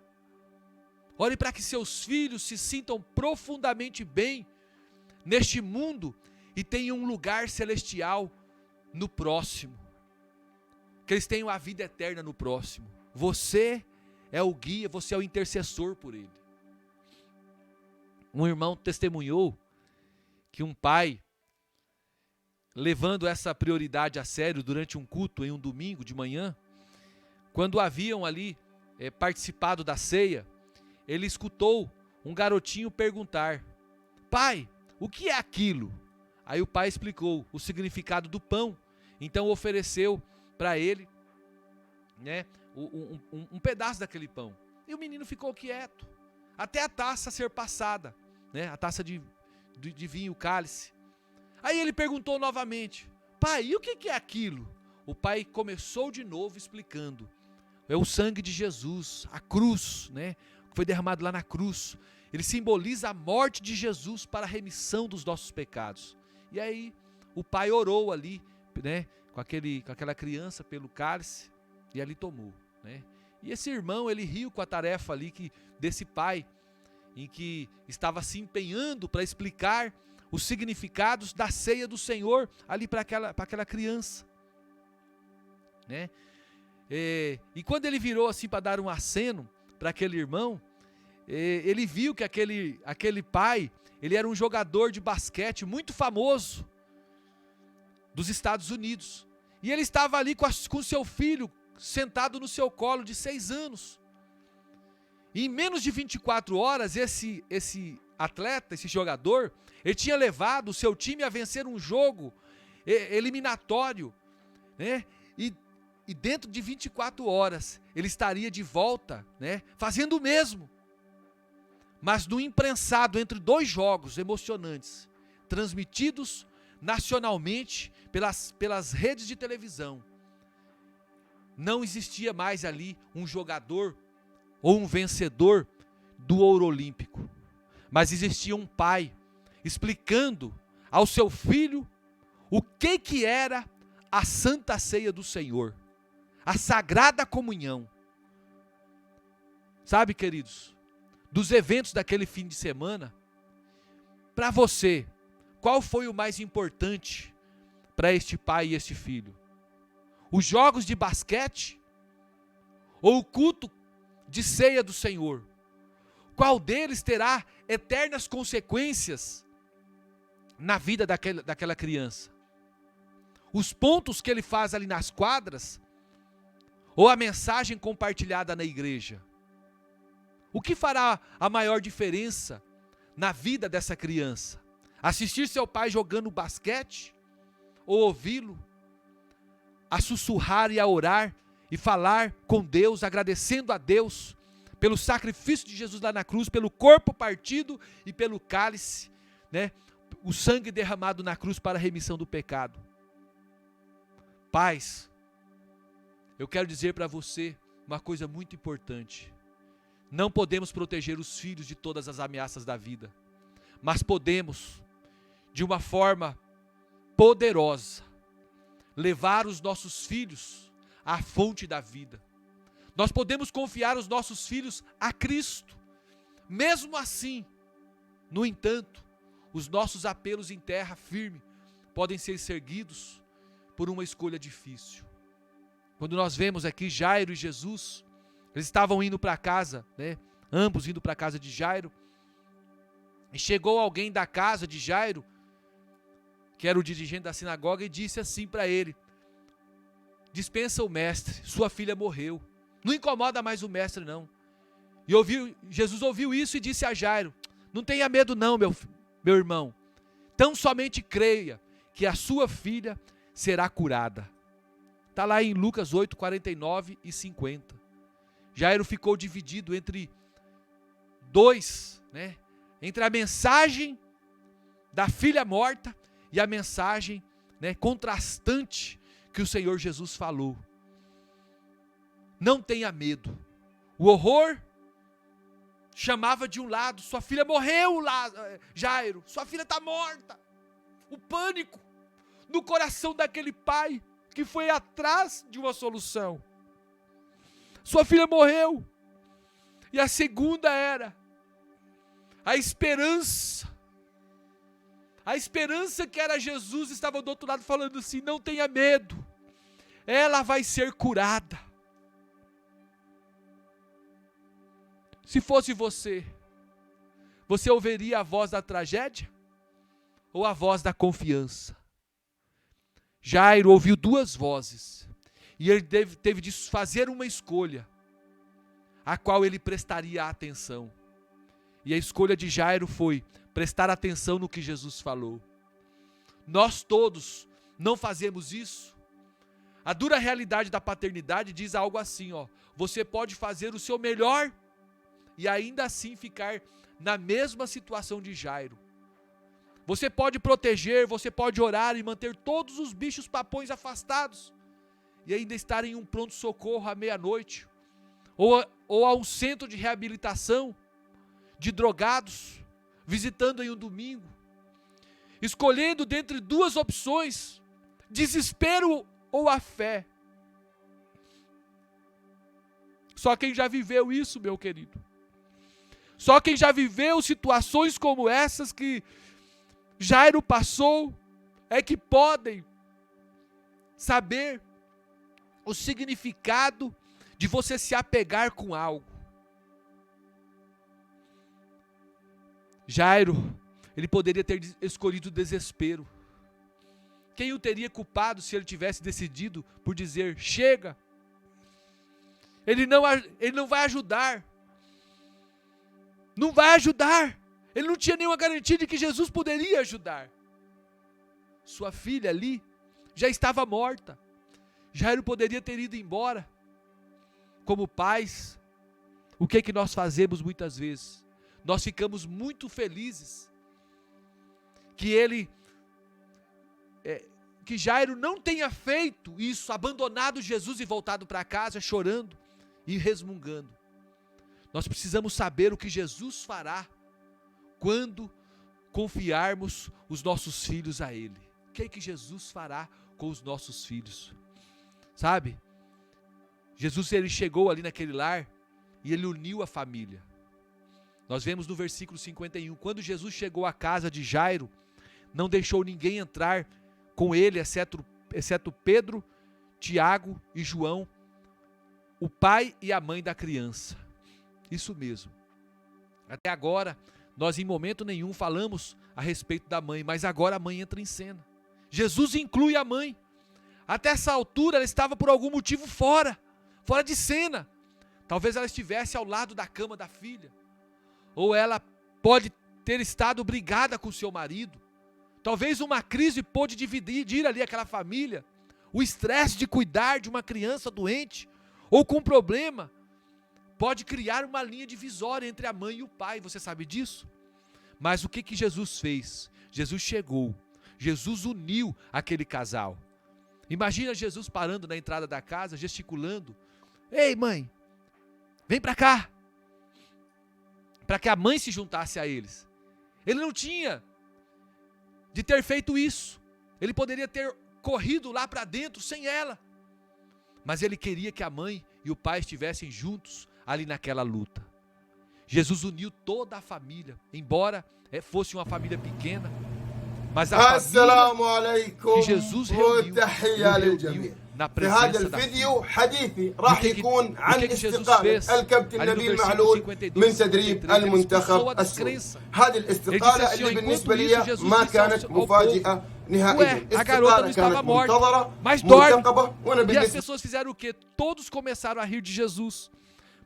Ore para que seus filhos se sintam profundamente bem neste mundo e tenham um lugar celestial no próximo. Que eles tenham a vida eterna no próximo. Você é o guia, você é o intercessor por ele. Um irmão testemunhou que um pai, levando essa prioridade a sério durante um culto em um domingo de manhã, quando haviam ali participado da ceia, ele escutou um garotinho perguntar: pai, o que é aquilo? Aí o pai explicou o significado do pão. Então ofereceu para ele, um pedaço daquele pão. E o menino ficou quieto, até a taça ser passada, a taça de vinho, o cálice. Aí ele perguntou novamente: pai, e o que é aquilo? O pai começou de novo explicando: é o sangue de Jesus, a cruz, que foi derramado lá na cruz. Ele simboliza a morte de Jesus para a remissão dos nossos pecados. E aí o pai orou ali, com aquela criança pelo cálice, e ali tomou, E esse irmão, ele riu com a tarefa ali desse pai, em que estava se empenhando para explicar os significados da ceia do Senhor ali para aquela criança, E quando ele virou assim para dar um aceno para aquele irmão, ele viu que aquele pai, ele era um jogador de basquete muito famoso dos Estados Unidos. E ele estava ali com seu filho sentado no seu colo de 6 anos. E em menos de 24 horas, esse atleta, esse jogador, ele tinha levado o seu time a vencer um jogo eliminatório, E e dentro de 24 horas ele estaria de volta, né, fazendo o mesmo. Mas no imprensado entre dois jogos emocionantes, transmitidos nacionalmente pelas redes de televisão, não existia mais ali um jogador ou um vencedor do ouro olímpico, mas existia um pai explicando ao seu filho o que era a Santa Ceia do Senhor, a Sagrada Comunhão. Sabe, queridos, dos eventos daquele fim de semana, para você, qual foi o mais importante para este pai e este filho? Os jogos de basquete ou o culto de ceia do Senhor? Qual deles terá eternas consequências na vida daquela criança? Os pontos que ele faz ali nas quadras ou a mensagem compartilhada na igreja? O que fará a maior diferença na vida dessa criança? Assistir seu pai jogando basquete? Ou ouvi-lo a sussurrar e a orar e falar com Deus, agradecendo a Deus pelo sacrifício de Jesus lá na cruz, pelo corpo partido e pelo cálice, né? O sangue derramado na cruz para a remissão do pecado. Pais, eu quero dizer para você uma coisa muito importante. Não podemos proteger os filhos de todas as ameaças da vida, mas podemos, de uma forma poderosa, levar os nossos filhos à fonte da vida. Nós podemos confiar os nossos filhos a Cristo. Mesmo assim, no entanto, os nossos apelos em terra firme podem ser seguidos por uma escolha difícil. Quando nós vemos aqui Jairo e Jesus, eles estavam indo para casa, né? Ambos indo para a casa de Jairo, e chegou alguém da casa de Jairo, que era o dirigente da sinagoga, e disse assim para ele: dispensa o mestre, sua filha morreu, não incomoda mais o mestre não. E Jesus ouviu isso e disse a Jairo: não tenha medo não, meu irmão, tão somente creia que a sua filha será curada. Está lá em Lucas 8, 49 e 50. Jairo ficou dividido entre dois, né? Entre a mensagem da filha morta e a mensagem, né, contrastante que o Senhor Jesus falou. Não tenha medo. O horror chamava de um lado: sua filha morreu, Jairo, sua filha está morta. O pânico no coração daquele pai que foi atrás de uma solução. Sua filha morreu. E a segunda era a esperança. A esperança que era Jesus estava do outro lado falando assim: não tenha medo, ela vai ser curada. Se fosse você ouviria a voz da tragédia ou a voz da confiança? Jairo ouviu duas vozes e ele teve de fazer uma escolha, a qual ele prestaria atenção. E a escolha de Jairo foi prestar atenção no que Jesus falou. Nós todos não fazemos isso. A dura realidade da paternidade diz algo assim, ó: você pode fazer o seu melhor e ainda assim ficar na mesma situação de Jairo. Você pode proteger, você pode orar e manter todos os bichos papões afastados e ainda estar em um pronto-socorro à meia-noite, ou a um centro de reabilitação de drogados, visitando em um domingo, escolhendo dentre duas opções: desespero ou a fé. Só quem já viveu isso, meu querido, só quem já viveu situações como essas que Jairo passou, é que podem saber o significado de você se apegar com algo. Jairo, ele poderia ter escolhido o desespero. Quem o teria culpado se ele tivesse decidido por dizer: chega? Ele não vai ajudar. Não vai ajudar. Ele não tinha nenhuma garantia de que Jesus poderia ajudar. Sua filha ali já estava morta. Jairo poderia ter ido embora. Como pais, o que nós fazemos muitas vezes? Nós ficamos muito felizes que Jairo não tenha feito isso, abandonado Jesus e voltado para casa chorando e resmungando. Nós precisamos saber o que Jesus fará quando confiarmos os nossos filhos a Ele. O que Jesus fará com os nossos filhos? Sabe? Jesus, ele chegou ali naquele lar e ele uniu a família. Nós vemos no versículo 51, quando Jesus chegou à casa de Jairo, não deixou ninguém entrar com ele, exceto Pedro, Tiago e João, o pai e a mãe da criança. Isso mesmo. Até agora, nós em momento nenhum falamos a respeito da mãe, mas agora a mãe entra em cena. Jesus inclui a mãe. Até essa altura ela estava por algum motivo fora de cena. Talvez ela estivesse ao lado da cama da filha. Ou ela pode ter estado brigada com seu marido. Talvez uma crise pôde dividir ali aquela família. O estresse de cuidar de uma criança doente ou com problema pode criar uma linha divisória entre a mãe e o pai. Você sabe disso? Mas o que Jesus fez? Jesus chegou. Jesus uniu aquele casal. Imagina Jesus parando na entrada da casa, gesticulando. Ei, mãe, vem para cá. Para que a mãe se juntasse a eles. Ele não tinha de ter feito isso. Ele poderia ter corrido lá para dentro sem ela. Mas ele queria que a mãe e o pai estivessem juntos ali naquela luta. Jesus uniu toda a família, embora fosse uma família pequena, mas a família que Jesus reuniu na presença da filha. O que Jesus fez? Ali no versículo 52, ele expulsou a descrença. Ele disse assim, enquanto isso Jesus disse ao povo, a garota não estava morta, mas dorme. E as pessoas fizeram o quê? Todos começaram a rir de Jesus,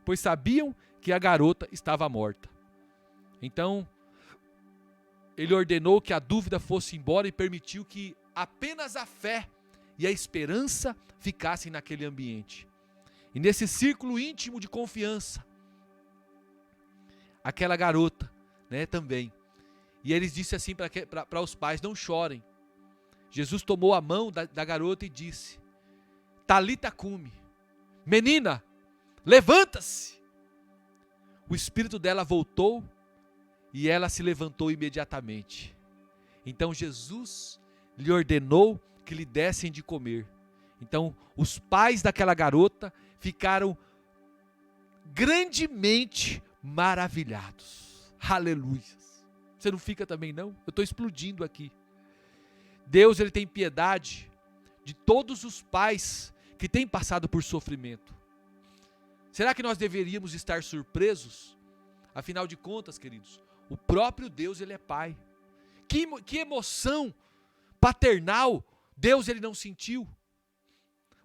pois sabiam que a garota estava morta. Então, ele ordenou que a dúvida fosse embora e permitiu que apenas a fé e a esperança ficassem naquele ambiente. E nesse círculo íntimo de confiança, aquela garota, também. E eles disseram assim para os pais, não chorem. Jesus tomou a mão da garota e disse, Talita cumi, menina, levanta-se. O espírito dela voltou e ela se levantou imediatamente. Então Jesus lhe ordenou que lhe dessem de comer. Então os pais daquela garota ficaram grandemente maravilhados. Aleluia. Você não fica também não? Eu estou explodindo aqui. Deus, ele tem piedade de todos os pais que têm passado por sofrimento. Será que nós deveríamos estar surpresos? Afinal de contas, queridos, o próprio Deus, ele é pai. Que emoção paternal Deus, ele não sentiu.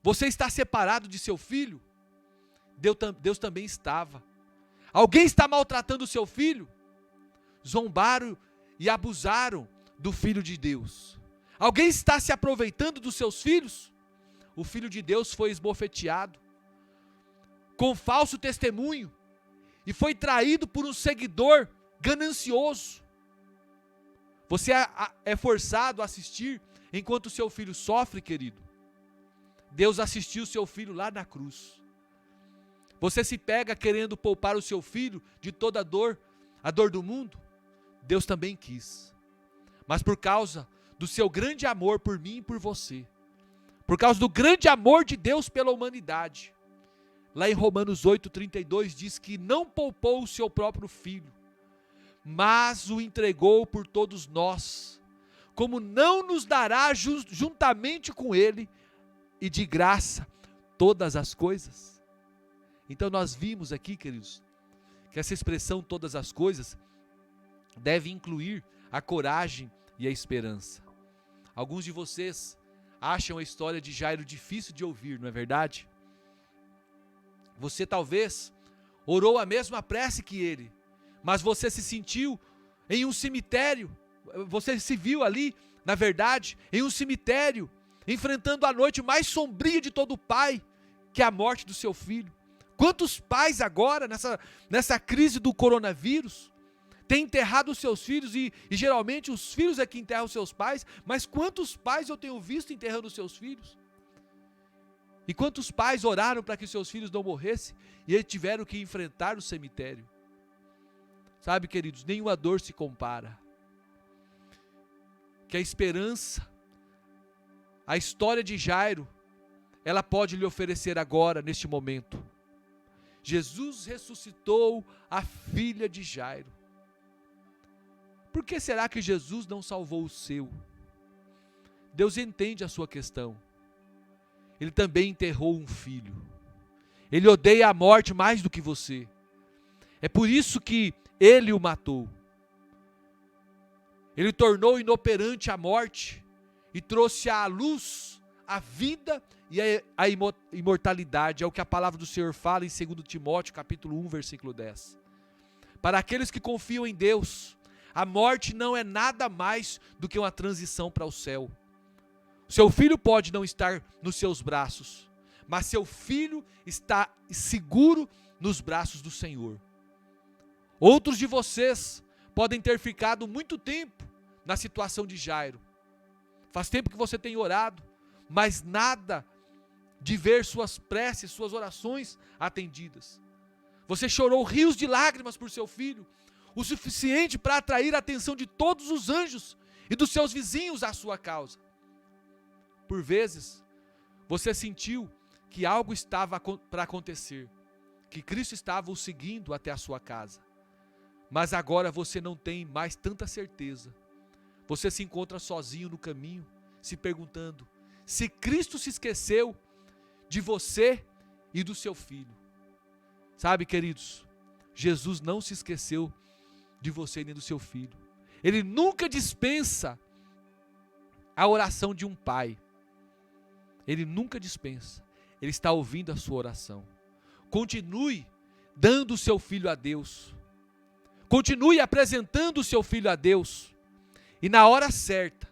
Você está separado de seu filho? Deus também estava. Alguém está maltratando o seu filho? Zombaram e abusaram do filho de Deus. Alguém está se aproveitando dos seus filhos? O filho de Deus foi esbofeteado com falso testemunho e foi traído por um seguidor ganancioso. Você é forçado a assistir enquanto o seu filho sofre, querido. Deus assistiu o seu filho lá na cruz. Você se pega querendo poupar o seu filho de toda a dor do mundo? Deus também quis. Mas por causa do seu grande amor por mim e por você, por causa do grande amor de Deus pela humanidade, lá em Romanos 8:32 diz que não poupou o seu próprio filho, mas o entregou por todos nós, como não nos dará juntamente com ele e de graça todas as coisas? Então nós vimos aqui, queridos, que essa expressão todas as coisas deve incluir a coragem e a esperança. Alguns de vocês acham a história de Jairo difícil de ouvir, não é verdade? Você talvez orou a mesma prece que ele, mas você se sentiu em um cemitério, você se viu ali, na verdade, em um cemitério, enfrentando a noite mais sombria de todo pai, que é a morte do seu filho. Quantos pais agora, nessa crise do coronavírus, têm enterrado os seus filhos, e geralmente os filhos é que enterram os seus pais, mas quantos pais eu tenho visto enterrando os seus filhos? E quantos pais oraram para que seus filhos não morressem, e eles tiveram que enfrentar o cemitério? Sabe, queridos, nenhuma dor se compara. Que a esperança, a história de Jairo, ela pode lhe oferecer agora, neste momento. Jesus ressuscitou a filha de Jairo. Por que será que Jesus não salvou o seu? Deus entende a sua questão. Ele também enterrou um filho. Ele odeia a morte mais do que você. É por isso que ele o matou. Ele tornou inoperante a morte e trouxe à luz a vida e a imortalidade. É o que a palavra do Senhor fala em 2 Timóteo, capítulo 1, versículo 10. Para aqueles que confiam em Deus, a morte não é nada mais do que uma transição para o céu. Seu filho pode não estar nos seus braços, mas seu filho está seguro nos braços do Senhor. Outros de vocês podem ter ficado muito tempo na situação de Jairo. Faz tempo que você tem orado, mas nada de ver suas preces, suas orações atendidas. Você chorou rios de lágrimas por seu filho, o suficiente para atrair a atenção de todos os anjos e dos seus vizinhos à sua causa. Por vezes, você sentiu que algo estava para acontecer, que Cristo estava o seguindo até a sua casa. Mas agora você não tem mais tanta certeza. Você se encontra sozinho no caminho, se perguntando se Cristo se esqueceu de você e do seu filho. Sabe, queridos, Jesus não se esqueceu de você nem do seu filho. Ele nunca dispensa a oração de um pai. Ele nunca dispensa. Ele está ouvindo a sua oração. Continue dando o seu filho a Deus. Continue apresentando o seu filho a Deus. E na hora certa,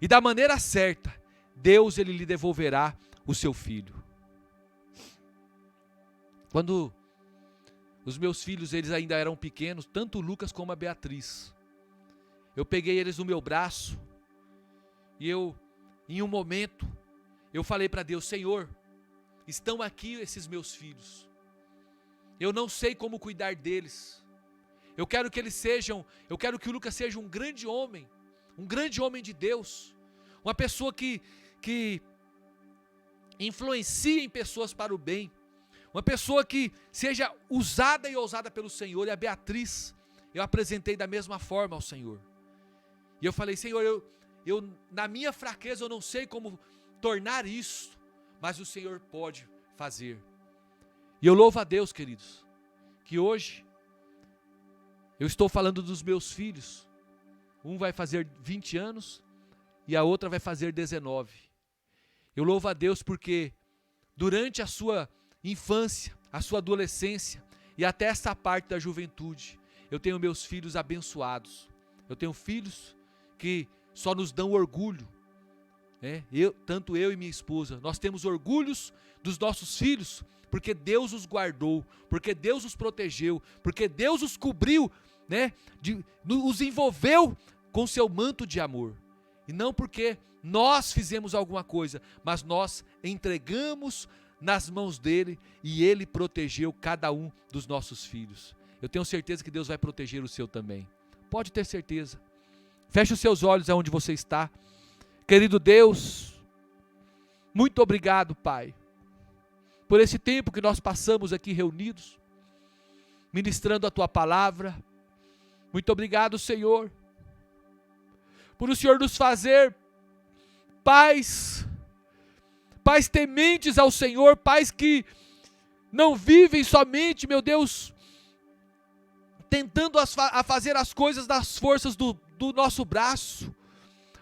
e da maneira certa, Deus ele lhe devolverá o seu filho. Quando os meus filhos eles ainda eram pequenos, tanto o Lucas como a Beatriz, eu peguei eles no meu braço e em um momento, eu falei para Deus: Senhor, estão aqui esses meus filhos, eu não sei como cuidar deles, eu quero que o Lucas seja um grande homem de Deus, uma pessoa que influencie em pessoas para o bem, uma pessoa que seja usada e ousada pelo Senhor. E a Beatriz, eu apresentei da mesma forma ao Senhor, e eu falei: Senhor, eu na minha fraqueza eu não sei como tornar isso, mas o Senhor pode fazer. E eu louvo a Deus, queridos, que hoje eu estou falando dos meus filhos. Um vai fazer 20 anos e a outra vai fazer 19. Eu louvo a Deus porque durante a sua infância, a sua adolescência e até essa parte da juventude, eu tenho meus filhos abençoados. Eu tenho filhos que só nos dão orgulho. Tanto eu e minha esposa, nós temos orgulhos dos nossos filhos, porque Deus os guardou, porque Deus os protegeu, porque Deus os cobriu, os envolveu com seu manto de amor. E não porque nós fizemos alguma coisa, mas nós entregamos nas mãos dele e ele protegeu cada um dos nossos filhos. Eu tenho certeza que Deus vai proteger o seu também. Pode ter certeza. Feche os seus olhos aonde você está. Querido Deus, muito obrigado, Pai, por esse tempo que nós passamos aqui reunidos, ministrando a Tua palavra. Muito obrigado, Senhor, por o Senhor nos fazer pais tementes ao Senhor, pais que não vivem somente, meu Deus, tentando a fazer as coisas das forças do nosso braço,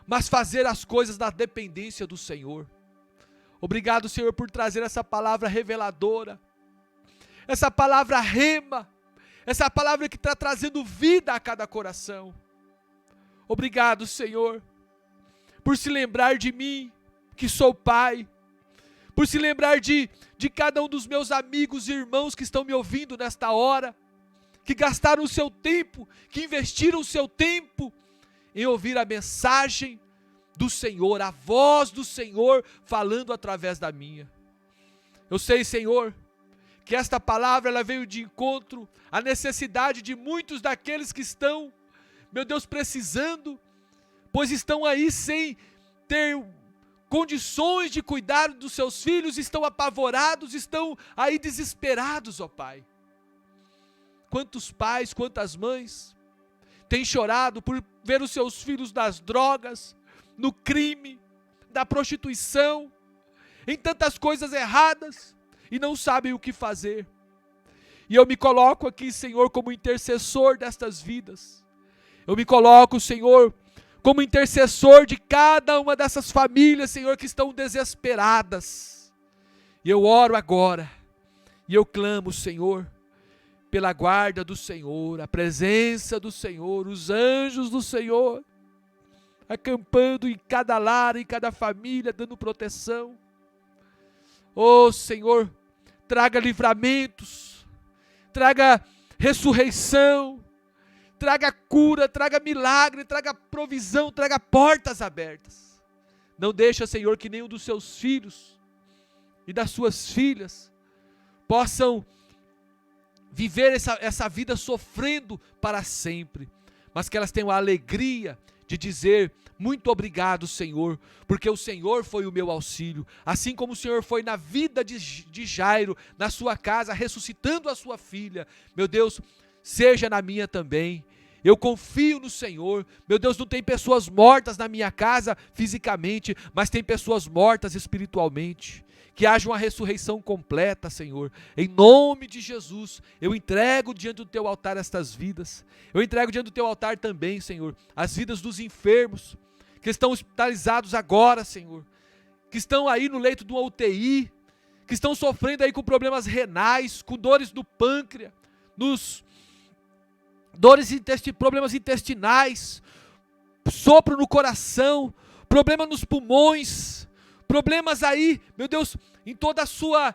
mas fazer as coisas da dependência do Senhor. Obrigado, Senhor, por trazer essa palavra reveladora, essa palavra rema, essa palavra que está trazendo vida a cada coração. Obrigado, Senhor, por se lembrar de mim, que sou pai, por se lembrar de cada um dos meus amigos e irmãos que estão me ouvindo nesta hora, que gastaram o seu tempo, que investiram o seu tempo em ouvir a mensagem do Senhor, a voz do Senhor falando através da minha. Eu sei, Senhor, que esta palavra ela veio de encontro à necessidade de muitos daqueles que estão, meu Deus, precisando, pois estão aí sem ter condições de cuidar dos seus filhos, estão apavorados, estão aí desesperados, ó Pai. Quantos pais, quantas mães têm chorado por ver os seus filhos nas drogas, no crime, na prostituição, em tantas coisas erradas, e não sabem o que fazer. E eu me coloco aqui, Senhor, como intercessor destas vidas. Eu me coloco, Senhor, como intercessor de cada uma dessas famílias, Senhor, que estão desesperadas. E eu oro agora, e eu clamo, Senhor, pela guarda do Senhor, a presença do Senhor, os anjos do Senhor, acampando em cada lar, em cada família, dando proteção. Oh, Senhor, traga livramentos, traga ressurreição, traga cura, traga milagre, traga provisão, traga portas abertas. Não deixa, Senhor, que nenhum dos seus filhos e das suas filhas possam viver essa vida sofrendo para sempre, mas que elas tenham a alegria de dizer: muito obrigado, Senhor, porque o Senhor foi o meu auxílio, assim como o Senhor foi na vida de Jairo, na sua casa, ressuscitando a sua filha. Meu Deus, seja na minha também. Eu confio no Senhor. Meu Deus, não tem pessoas mortas na minha casa fisicamente, mas tem pessoas mortas espiritualmente. Que haja uma ressurreição completa, Senhor. Em nome de Jesus, eu entrego diante do teu altar estas vidas. Eu entrego diante do teu altar também, Senhor, as vidas dos enfermos, que estão hospitalizados agora, Senhor, que estão aí no leito de uma UTI, que estão sofrendo aí com problemas renais, com dores no pâncreas, problemas intestinais, sopro no coração, problema nos pulmões, problemas aí, meu Deus, em toda a sua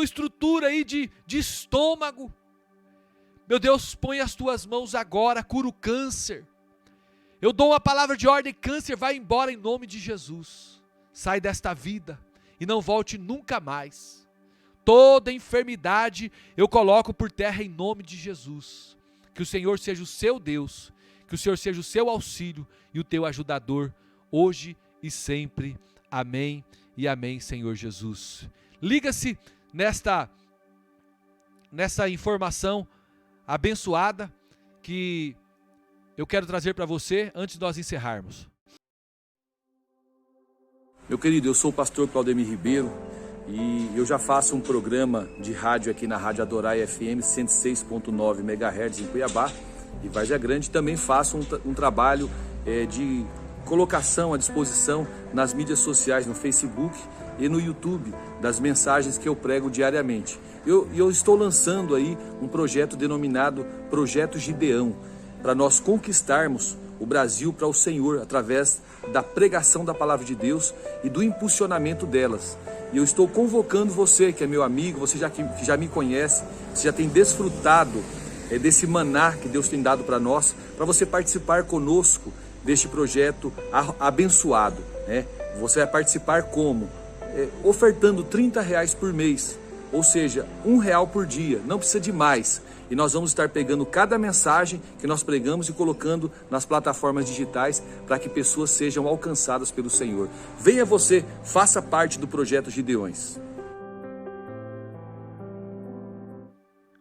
estrutura aí de estômago. Meu Deus, põe as tuas mãos agora, cura o câncer. Eu dou uma palavra de ordem: câncer, vai embora em nome de Jesus. Sai desta vida e não volte nunca mais. Toda enfermidade eu coloco por terra em nome de Jesus. Que o Senhor seja o seu Deus, que o Senhor seja o seu auxílio e o teu ajudador, hoje e sempre. Amém e amém, Senhor Jesus. Liga-se nessa informação abençoada que eu quero trazer para você antes de nós encerrarmos. Meu querido, eu sou o pastor Claudemir Ribeiro e eu já faço um programa de rádio aqui na Rádio Adorai FM 106.9 MHz em Cuiabá e Várzea Grande. Também faço um trabalho de colocação à disposição nas mídias sociais, no Facebook e no YouTube, das mensagens que eu prego diariamente. Eu estou lançando aí um projeto denominado Projeto Gideão, para nós conquistarmos o Brasil para o Senhor, através da pregação da palavra de Deus e do impulsionamento delas. E eu estou convocando você, que é meu amigo, você que já me conhece, você já tem desfrutado desse maná que Deus tem dado para nós, para você participar conosco deste projeto abençoado, né? Você vai participar como? Ofertando R$30 por mês, ou seja, R$1 por dia, não precisa de mais. E nós vamos estar pegando cada mensagem que nós pregamos e colocando nas plataformas digitais para que pessoas sejam alcançadas pelo Senhor. Venha você, faça parte do Projeto Gideões.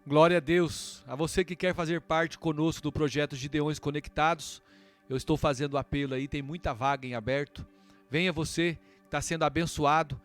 Glória a Deus. A você que quer fazer parte conosco do Projeto Gideões Conectados, eu estou fazendo o apelo aí, tem muita vaga em aberto. Venha você que está sendo abençoado.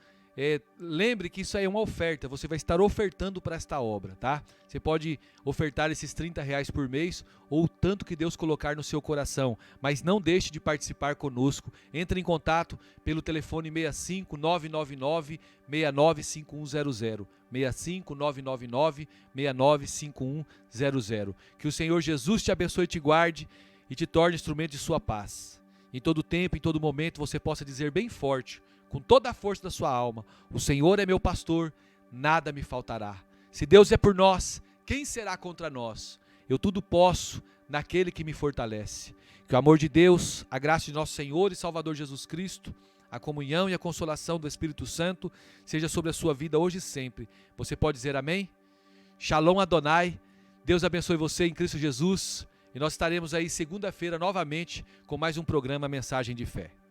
Lembre que isso aí é uma oferta, você vai estar ofertando para esta obra, tá? Você pode ofertar esses R$30 por mês ou o tanto que Deus colocar no seu coração, mas não deixe de participar conosco. Entre em contato pelo telefone 65 999 695100, 65 999 695100. Que o Senhor Jesus te abençoe e te guarde e te torne instrumento de sua paz. Em todo tempo, em todo momento, você possa dizer bem forte, com toda a força da sua alma: o Senhor é meu pastor, nada me faltará. Se Deus é por nós, quem será contra nós? Eu tudo posso naquele que me fortalece. Que o amor de Deus, a graça de nosso Senhor e Salvador Jesus Cristo, a comunhão e a consolação do Espírito Santo seja sobre a sua vida hoje e sempre. Você pode dizer amém? Shalom Adonai. Deus abençoe você em Cristo Jesus. E nós estaremos aí segunda-feira novamente com mais um programa Mensagem de Fé.